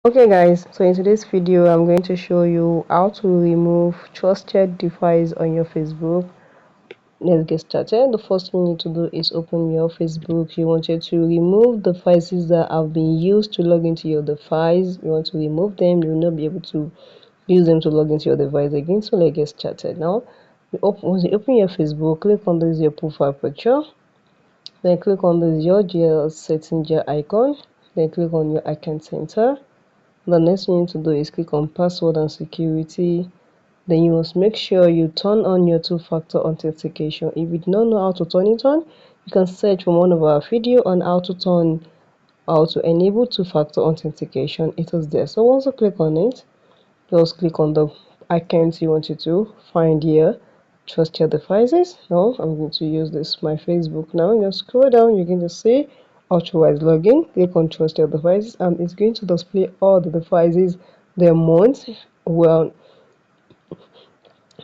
Okay guys, so in today's video I'm going to show you how to remove trusted device on your Facebook. Let's get started. The first thing you need to do is open your Facebook. You wanted to remove the devices that have been used to log into your device. You want to remove them. You will not be able to use them to log into your device again. So let's get started. Now once you open your Facebook, click on this your profile picture, then click on this your GL setting icon, then click on your account center. The next thing you need to do is click on password and security. Then you must make sure you turn on your two-factor authentication. If you do not know how to turn it on, you can search from one of our video on how to enable two-factor authentication. It is there. So once you click on it, just click on the account you wanted to find here. Trust your devices. Now I'm going to use this my Facebook now. Just scroll down, you're going to see authorize login. Click on trust your devices and it's going to display all the devices, their month, well,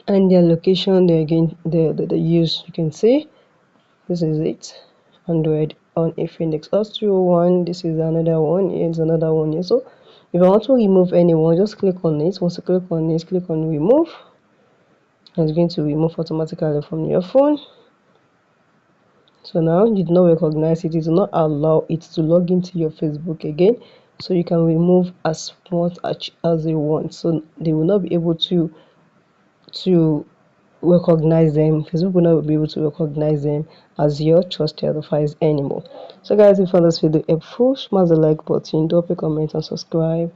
and their location they again the use. You can see this is it. Android on Infinix S301. This is another one. Here's another one here. So if I want to remove anyone, just click on it. Once you click on it, click on remove. And it's going to remove automatically from your phone. So now you do not recognize it. It will not allow it to log into your Facebook again. So you can remove as much as you want. So they will not be able to recognize them. Facebook will not be able to recognize them as your trusted device anymore. So guys, if you found this video helpful, smash the like button, drop a comment and subscribe.